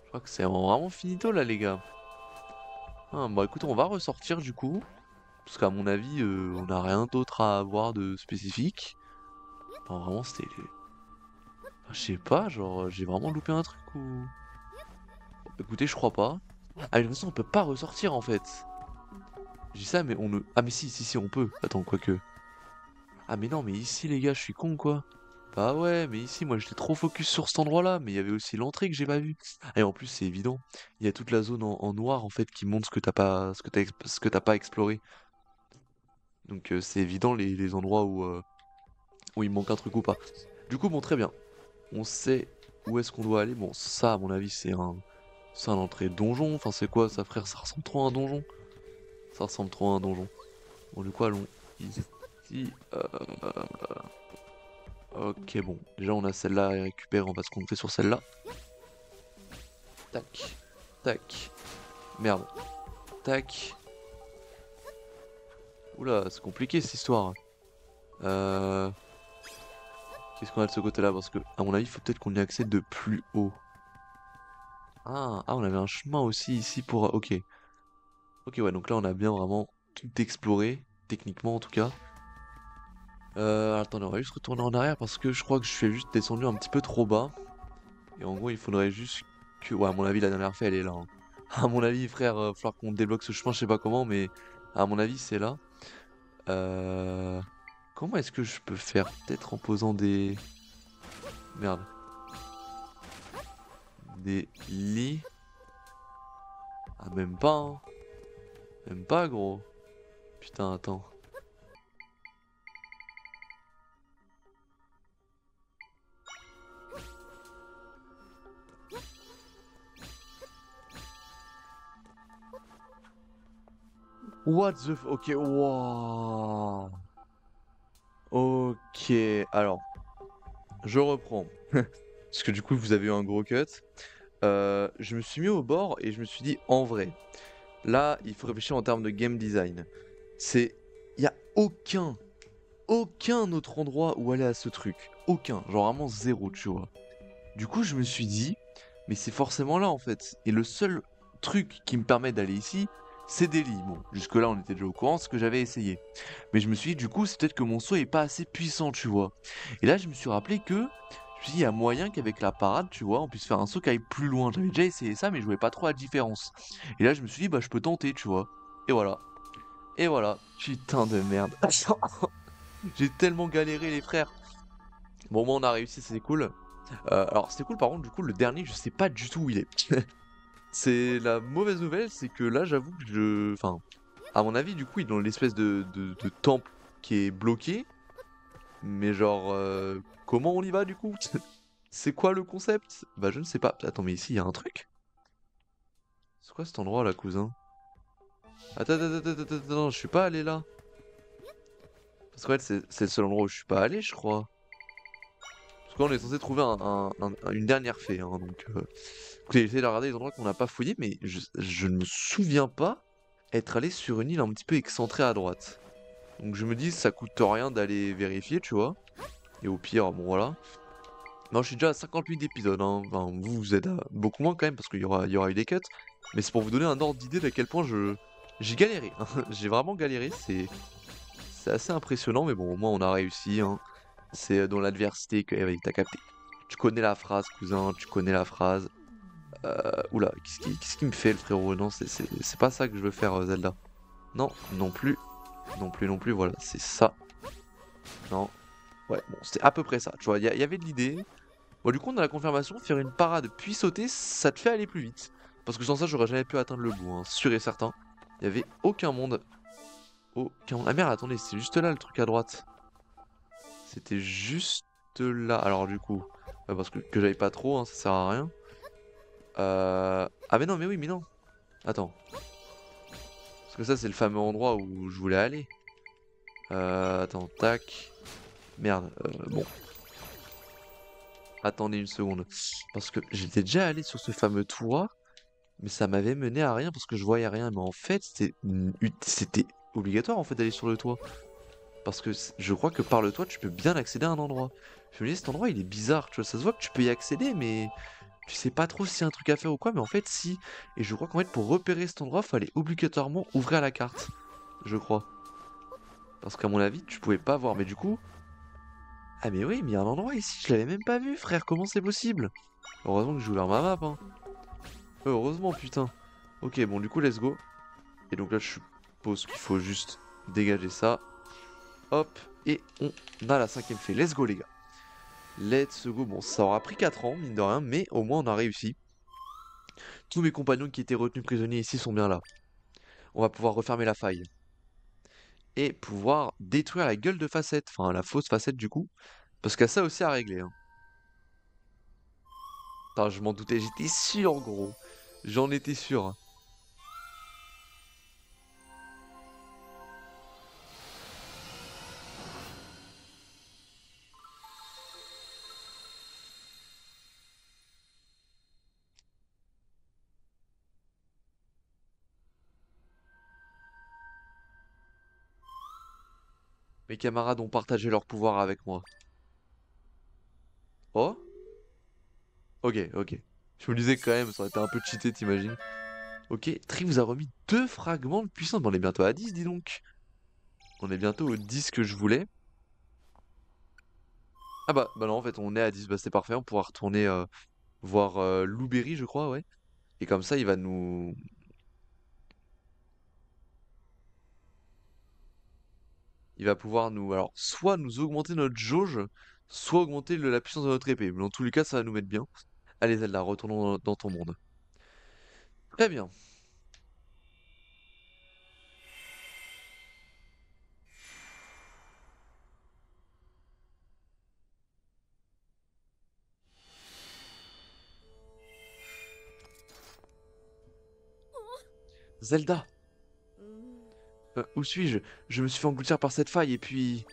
Je crois que c'est vraiment finito, là, les gars. Ah, bah écoute, on va ressortir, du coup. Parce qu'à mon avis, on n'a rien d'autre à avoir de spécifique. Enfin, vraiment, c'était... Enfin, je sais pas, genre, j'ai vraiment loupé un truc ou... Écoutez, je crois pas. Ah, mais de toute façon, on peut pas ressortir, en fait. J'ai ça, mais on ne... Ah, mais si, on peut. Attends, quoique... Ah, mais non, mais ici, les gars, je suis con, quoi. Bah ouais, mais ici, moi, j'étais trop focus sur cet endroit-là, mais il y avait aussi l'entrée que j'ai pas vue. Et en plus, c'est évident, il y a toute la zone en noir, en fait, qui montre ce que t'as pas, ce que t'as pas exploré. Donc, c'est évident les endroits où il manque un truc ou pas. Du coup, bon, très bien. On sait où est-ce qu'on doit aller. Bon, ça, à mon avis, c'est un entrée donjon. Enfin, c'est quoi ça, frère? Ça ressemble trop à un donjon. Ça ressemble trop à un donjon. Bon, du coup, allons ici. Ok, bon. Déjà, on a celle-là à récupérer. On va se concentrer sur celle-là. Tac. Tac. Merde. Tac. Oula, c'est compliqué cette histoire. Qu'est-ce qu'on a de ce côté-là? Parce que, à mon avis, il faut peut-être qu'on y accède de plus haut. On avait un chemin aussi ici pour... Ok. Ok, ouais, donc là, on a bien vraiment tout exploré. Techniquement, en tout cas. Attends, on va juste retourner en arrière parce que je crois que je suis juste descendu un petit peu trop bas. Et en gros, il faudrait juste que... Ouais, à mon avis, la dernière fois, elle est là, hein. À mon avis, frère, il va falloir qu'on débloque ce chemin, je sais pas comment, mais à mon avis, c'est là. Euh... Comment est-ce que je peux faire? Peut-être en posant des... Merde. Des lits. Ah, même pas, hein. Même pas, gros. Putain, attends. What the f... Ok, wow. Ok, alors, je reprends. Parce que du coup, vous avez eu un gros cut. Je me suis mis au bord et je me suis dit, en vrai, là, il faut réfléchir en termes de game design. C'est... Il n'y a aucun autre endroit où aller à ce truc. Aucun. Genre vraiment zéro, tu vois. Du coup, je me suis dit, mais c'est forcément là, en fait. Et le seul truc qui me permet d'aller ici, c'est des lits. Bon, jusque-là, on était déjà au courant, ce que j'avais essayé. Mais je me suis dit, du coup, c'est peut-être que mon saut est pas assez puissant, tu vois. Et là, je me suis rappelé que... Je me suis dit, il y a moyen qu'avec la parade, tu vois, on puisse faire un saut qui aille plus loin. J'avais déjà essayé ça, mais je voyais pas trop la différence. Et là, je me suis dit, bah, je peux tenter, tu vois. Et voilà. Et voilà. Putain de merde. J'ai tellement galéré, les frères. Bon, moi, on a réussi, c'est cool. Alors, c'était cool, par contre, du coup, le dernier, je sais pas du tout où il est. C'est la mauvaise nouvelle, c'est que là, j'avoue que je... Enfin, à mon avis, du coup, il est dans l'espèce de temple qui est bloqué. Mais genre, comment on y va, du coup? C'est quoi le concept? Bah, je ne sais pas. Attends, mais ici, il y a un truc? C'est quoi cet endroit, là, cousin? Attends, je suis pas allé là. Parce qu'en fait, c'est le seul endroit où je suis pas allé, je crois. Parce qu'on est censé trouver une dernière fée, hein, donc... Écoutez, j'ai essayé de regarder les endroits qu'on n'a pas fouillés, mais je ne me souviens pas être allé sur une île un petit peu excentrée à droite. Donc je me dis, ça coûte rien d'aller vérifier, tu vois. Et au pire, bon voilà. Non, je suis déjà à 58 épisodes, hein. Enfin, vous êtes à beaucoup moins quand même, parce qu'il y aura eu des cuts. Mais c'est pour vous donner un ordre d'idée d'à quel point j'ai galéré, hein. J'ai vraiment galéré, c'est assez impressionnant, mais bon, au moins on a réussi, hein. C'est dans l'adversité que... Eh oui, t'as capté. Tu connais la phrase, cousin, tu connais la phrase. Oula, qu'est-ce qui me fait le frérot? Non, c'est pas ça que je veux faire, Zelda. Non, non plus. Non plus, non plus, voilà, c'est ça. Non. Ouais, bon, c'était à peu près ça, tu vois, il y avait de l'idée. Bon, du coup, on a la confirmation, faire une parade puis sauter, ça te fait aller plus vite. Parce que sans ça, j'aurais jamais pu atteindre le bout, hein, sûr et certain. Il y avait aucun monde. Aucun monde. Ah merde, attendez, c'est juste là le truc à droite. C'était juste là. Alors, du coup, parce que j'avais pas trop, hein, ça sert à rien. Ah, mais non, mais oui, mais non. Attends. Parce que ça, c'est le fameux endroit où je voulais aller. Attends, tac. Merde, bon. Attendez une seconde. Parce que j'étais déjà allé sur ce fameux toit, mais ça m'avait mené à rien parce que je voyais rien. Mais en fait, c'était obligatoire en fait d'aller sur le toit. Parce que je crois que par le toit, tu peux bien accéder à un endroit. Je me dis, cet endroit, il est bizarre, tu vois. Ça se voit que tu peux y accéder, mais tu sais pas trop s'il y a un truc à faire ou quoi. Mais en fait, si. Et je crois qu'en fait, pour repérer cet endroit, fallait obligatoirement ouvrir la carte. Je crois. Parce qu'à mon avis, tu pouvais pas voir. Mais du coup... Ah mais oui, mais il y a un endroit ici, je l'avais même pas vu, frère. Comment c'est possible? Heureusement que j'ai ouvert ma map, hein. Heureusement, putain. Ok, bon, du coup, let's go. Et donc là, je suppose qu'il faut juste dégager ça. Hop, et on a la cinquième fée. Let's go, les gars. Let's go. Bon, ça aura pris 4 ans, mine de rien, mais au moins on a réussi. Tous mes compagnons qui étaient retenus prisonniers ici sont bien là. On va pouvoir refermer la faille. Et pouvoir détruire la gueule de facette. Enfin, la fausse facette, du coup. Parce qu'il y a ça aussi à régler, hein. Putain, je m'en doutais, j'étais sûr, gros. J'en étais sûr. Mes camarades ont partagé leur pouvoir avec moi. Oh? Ok, ok. Je me disais quand même, ça aurait été un peu cheaté, t'imagines? Ok, Tri vous a remis 2 fragments de puissance. Bon, on est bientôt à 10, dis donc. On est bientôt au 10 que je voulais. Ah bah non, en fait, on est à 10, bah c'est parfait. On pourra retourner voir Louberry, je crois, ouais. Et comme ça, il va nous... Il va pouvoir nous... Alors, soit nous augmenter notre jauge, soit augmenter la puissance de notre épée. Mais dans tous les cas, ça va nous mettre bien. Allez, Zelda, retournons dans ton monde. Très bien. Zelda, où suis-je? Je me suis fait engloutir par cette faille et puis...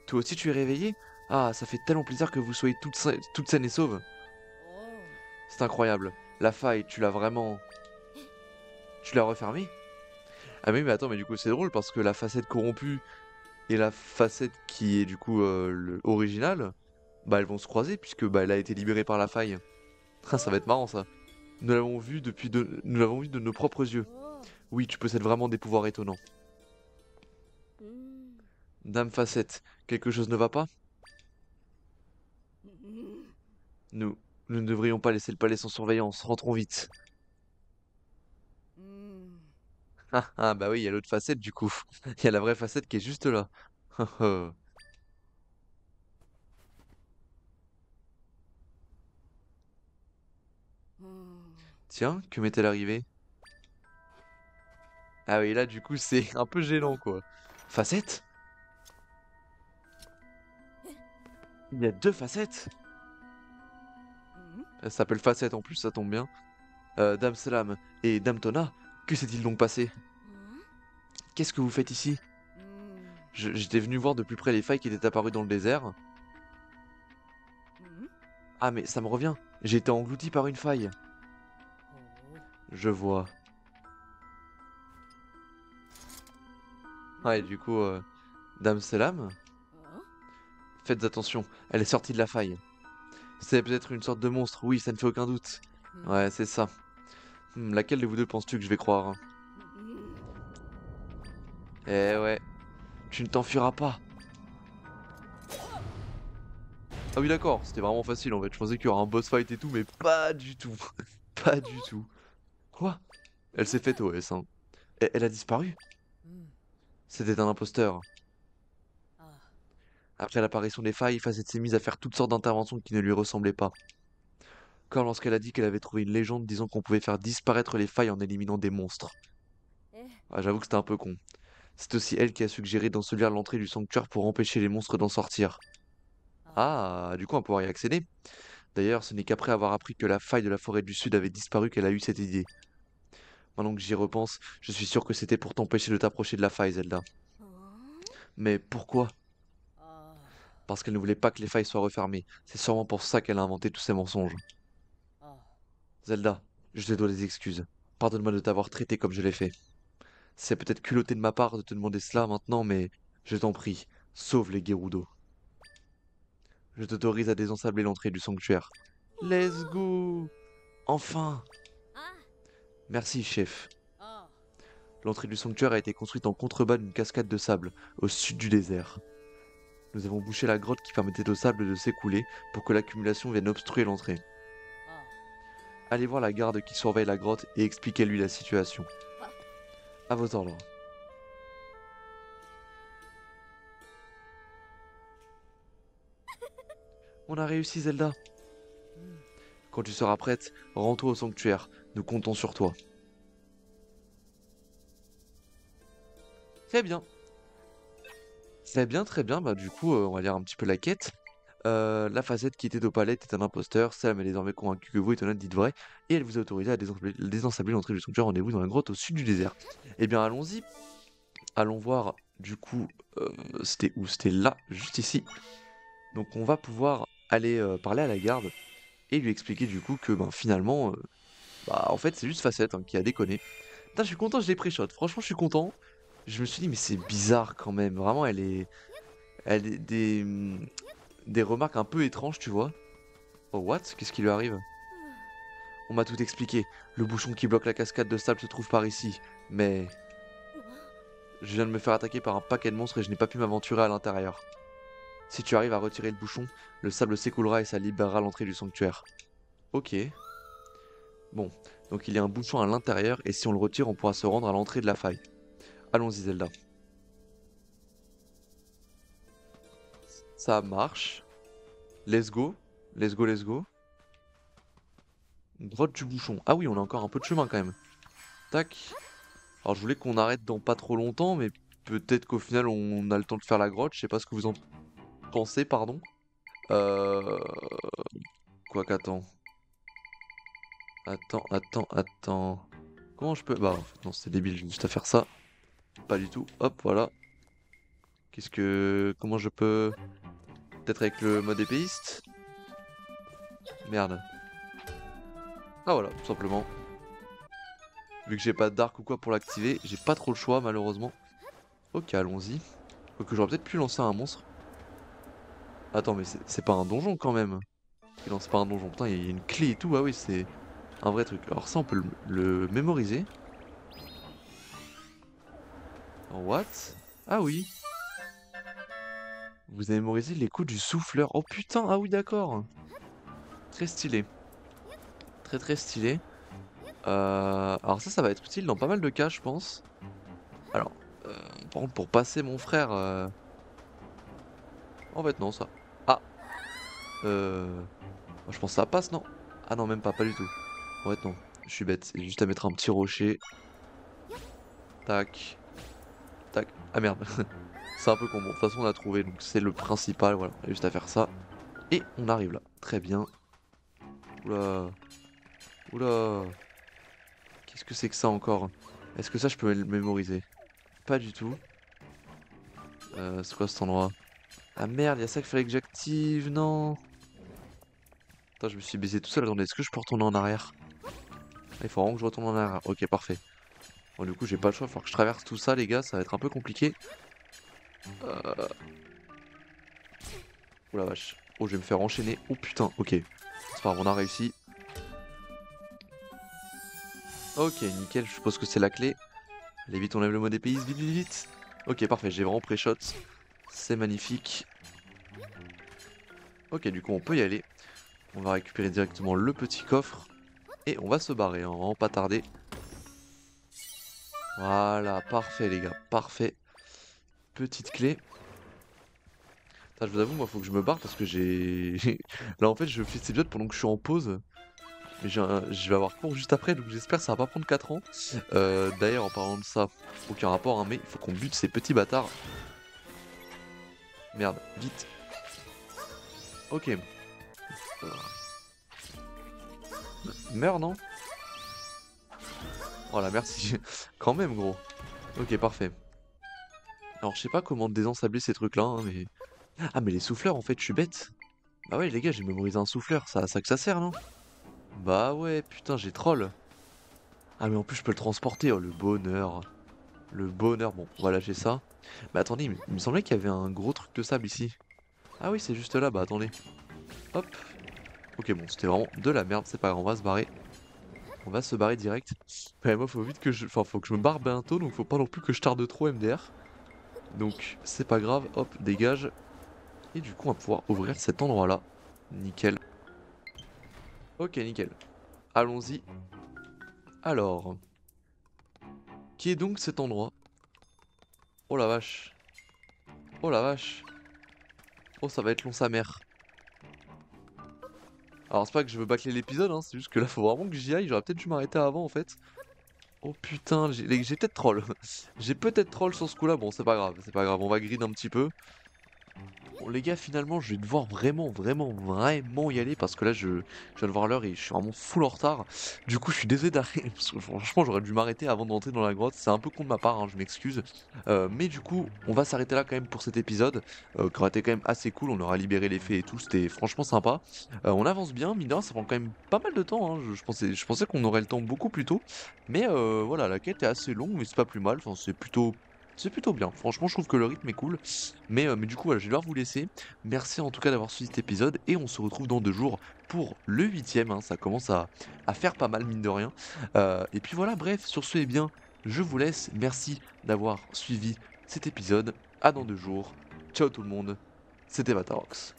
Toi aussi tu es réveillé? Ah, ça fait tellement plaisir que vous soyez toutes saines et sauves. C'est incroyable. La faille, tu l'as vraiment... Tu l'as refermée? Ah mais attends, mais du coup c'est drôle parce que la facette corrompue et la facette qui est du coup originale, bah elles vont se croiser puisque bah elle a été libérée par la faille. Ah, ça va être marrant ça. Nous l'avons vu de nos propres yeux. Oui, tu possèdes vraiment des pouvoirs étonnants. Dame Facette, quelque chose ne va pas? Nous, nous ne devrions pas laisser le palais sans surveillance. Rentrons vite. Ah bah oui, il y a l'autre facette du coup. Il y a la vraie facette qui est juste là. Tiens, que m'est-elle arrivée? Ah oui, là du coup c'est un peu gênant quoi. Facette? Il y a 2 facettes? Elle s'appelle Facette en plus, ça tombe bien. Dame Selam et Dame Tona, que s'est-il donc passé? Qu'est-ce que vous faites ici? J'étais venu voir de plus près les failles qui étaient apparues dans le désert. Ah mais ça me revient, j'ai été englouti par une faille. Je vois. Ouais, du coup, Dame Selam, faites attention, elle est sortie de la faille. C'est peut-être une sorte de monstre, oui, ça ne fait aucun doute. Ouais, c'est ça. Laquelle de vous deux penses-tu que je vais croire, hein? Eh ouais, tu ne t'enfuiras pas. Ah oui, d'accord, c'était vraiment facile en fait. Je pensais qu'il y aurait un boss fight et tout, mais pas du tout. Pas du tout. Quoi? Elle s'est faite OS, hein. Elle a disparu? C'était un imposteur. Après l'apparition des failles, Facette s'est mise à faire toutes sortes d'interventions qui ne lui ressemblaient pas. Comme lorsqu'elle a dit qu'elle avait trouvé une légende disant qu'on pouvait faire disparaître les failles en éliminant des monstres. Ah, j'avoue que c'était un peu con. C'est aussi elle qui a suggéré d'ensevelir l'entrée du sanctuaire pour empêcher les monstres d'en sortir. Ah, du coup, on va pouvoir y accéder. D'ailleurs, ce n'est qu'après avoir appris que la faille de la forêt du Sud avait disparu qu'elle a eu cette idée. Maintenant que j'y repense, je suis sûr que c'était pour t'empêcher de t'approcher de la faille, Zelda. Mais pourquoi? Parce qu'elle ne voulait pas que les failles soient refermées. C'est sûrement pour ça qu'elle a inventé tous ces mensonges. Zelda, je te dois des excuses. Pardonne-moi de t'avoir traité comme je l'ai fait. C'est peut-être culotté de ma part de te demander cela maintenant, mais je t'en prie, sauve les Gerudo. Je t'autorise à désensabler l'entrée du sanctuaire. Let's go! Enfin! Merci, chef. L'entrée du sanctuaire a été construite en contrebas d'une cascade de sable, au sud du désert. Nous avons bouché la grotte qui permettait au sable de s'écouler pour que l'accumulation vienne obstruer l'entrée. Allez voir la garde qui surveille la grotte et expliquez-lui la situation. À vos ordres. On a réussi, Zelda. Quand tu seras prête, rends-toi au sanctuaire. Nous comptons sur toi. Très bien. Très bien, très bien. Bah du coup, on va lire un petit peu la quête. La facette qui était au palais était un imposteur. Sam est désormais convaincu que vous êtes honnête, dites vrai. Et elle vous a autorisé à désensabler l'entrée du sanctuaire. Rendez-vous dans la grotte au sud du désert. Eh bien, allons-y. Allons voir, du coup, c'était où? C'était là, juste ici. Donc on va pouvoir aller parler à la garde et lui expliquer du coup que ben, finalement, bah en fait c'est juste Facette qui a déconné. Putain, je suis content, je l'ai pré-shot. Franchement, je suis content. Je me suis dit, mais c'est bizarre quand même. Vraiment, elle est des remarques un peu étranges, tu vois. Oh, what? Qu'est-ce qui lui arrive? On m'a tout expliqué. Le bouchon qui bloque la cascade de sable se trouve par ici. Mais je viens de me faire attaquer par un paquet de monstres et je n'ai pas pu m'aventurer à l'intérieur. Si tu arrives à retirer le bouchon, le sable s'écoulera et ça libérera l'entrée du sanctuaire. Ok. Bon, donc il y a un bouchon à l'intérieur et si on le retire, on pourra se rendre à l'entrée de la faille. Allons-y, Zelda. Ça marche. Let's go. Let's go, let's go. Grotte du bouchon. Ah oui, on a encore un peu de chemin quand même. Tac. Alors je voulais qu'on arrête dans pas trop longtemps, mais peut-être qu'au final on a le temps de faire la grotte. Je sais pas ce que vous en pensez, pardon. Euh... Quoi qu'attends. Attends. Comment je peux... Bah en fait non, c'est débile, j'ai juste à faire ça. Pas du tout. Hop, voilà. Qu'est-ce que... Comment je peux... Peut-être avec le mode épéiste? Merde. Ah voilà, tout simplement. Vu que j'ai pas d'arc ou quoi pour l'activer, j'ai pas trop le choix malheureusement. Ok, allons-y. Quoique j'aurais peut-être pu lancer un monstre. Attends, mais c'est pas un donjon quand même. Ok, non, c'est pas un donjon. Putain, il y a une clé et tout. Ah oui, c'est un vrai truc. Alors ça, on peut le mémoriser. What? Ah oui. Vous avez mémorisé les coups du souffleur. Oh putain, ah oui, d'accord. Très stylé. Très très stylé. Alors ça va être utile dans pas mal de cas, je pense. Alors, par contre, pour passer mon frère... En fait, non, ça... Ah je pense que ça passe, non? Ah non, même pas, pas du tout. En fait, non. Je suis bête. C'est juste à mettre un petit rocher. Tac. Tac. Ah merde. C'est un peu con. Bon, de toute façon, on a trouvé. Donc, c'est le principal. Voilà. On a juste à faire ça. Et on arrive là. Très bien. Oula. Oula. Qu'est-ce que c'est que ça encore? Est-ce que ça, je peux le mémoriser? Pas du tout. C'est quoi cet endroit? Ah merde, il y a ça qu'il fallait que j'active. Non. Attends, je me suis baisé tout seul. Attendez, est-ce que je peux retourner en arrière? Ah, il faut vraiment que je retourne en arrière. Ok, parfait. Bon, du coup, j'ai pas le choix. Il va falloir que je traverse tout ça, les gars. Ça va être un peu compliqué. Oh la vache. Oh, je vais me faire enchaîner. Oh putain, ok. C'est pas grave, on a réussi. Ok, nickel. Je suppose que c'est la clé. Allez, vite, on lève le mode épéiste. Vite, vite, vite. Ok, parfait. J'ai vraiment pré-shot. C'est magnifique. Ok, du coup, on peut y aller. On va récupérer directement le petit coffre. Et on va se barrer, hein. On va vraiment pas tarder. Voilà, parfait, les gars. Parfait. Petite clé. Putain, je vous avoue, moi, faut que je me barre parce que j'ai... Là, en fait, je fais ces épisodes pendant que je suis en pause. Mais je vais avoir cours juste après, donc j'espère que ça va pas prendre 4 ans. D'ailleurs, en parlant de ça, aucun rapport, hein, mais il faut qu'on bute ces petits bâtards. Merde, vite. Ok. Meurs, non? Voilà, merci. Quand même, gros. Ok, parfait. Alors, je sais pas comment désensabler ces trucs-là, hein, mais... Ah, mais les souffleurs, en fait, je suis bête. Bah ouais, les gars, j'ai mémorisé un souffleur, ça à ça que ça sert, non? Bah ouais, putain, j'ai troll. Ah, mais en plus, je peux le transporter, oh, le bonheur. Le bonheur, bon, on va lâcher ça. Mais attendez, il me semblait qu'il y avait un gros truc de sable ici. Ah oui, c'est juste là, bah attendez. Hop. Ok, bon, c'était vraiment de la merde, c'est pas grave, on va se barrer. On va se barrer direct. Ouais, moi, faut vite que je... Enfin, faut que je me barre bientôt, donc faut pas non plus que je tarde trop MDR. Donc, c'est pas grave. Hop, dégage. Et du coup, on va pouvoir ouvrir cet endroit-là. Nickel. Ok, nickel. Allons-y. Alors, qui est donc cet endroit? Oh la vache. Oh la vache. Oh, ça va être long sa mère. Alors, c'est pas que je veux bâcler l'épisode, hein, c'est juste que là, faut vraiment que j'y aille. J'aurais peut-être dû m'arrêter avant, en fait. Oh putain, j'ai peut-être troll. J'ai peut-être troll sur ce coup-là. Bon, c'est pas grave, c'est pas grave. On va grid un petit peu. Bon les gars, finalement je vais devoir vraiment y aller parce que là je viens de voir l'heure et je suis vraiment full en retard. Du coup je suis désolé d'arrêter parce que franchement j'aurais dû m'arrêter avant d'entrer dans la grotte. C'est un peu con de ma part, hein, je m'excuse. Mais du coup on va s'arrêter là quand même pour cet épisode qui aurait été quand même assez cool. On aura libéré les fées et tout, c'était franchement sympa. On avance bien, mine de rien, ça prend quand même pas mal de temps, hein. Je pensais qu'on aurait le temps beaucoup plus tôt. Mais voilà, la quête est assez longue mais c'est pas plus mal. Enfin, c'est plutôt bien. Franchement je trouve que le rythme est cool. Mais du coup, voilà, je vais devoir vous laisser. Merci en tout cas d'avoir suivi cet épisode et on se retrouve dans 2 jours pour le 8e, hein. Ça commence à faire pas mal, mine de rien. Et puis voilà, bref, sur ce, eh bien, je vous laisse. Merci d'avoir suivi cet épisode. À dans 2 jours. Ciao tout le monde. C'était Vatarox.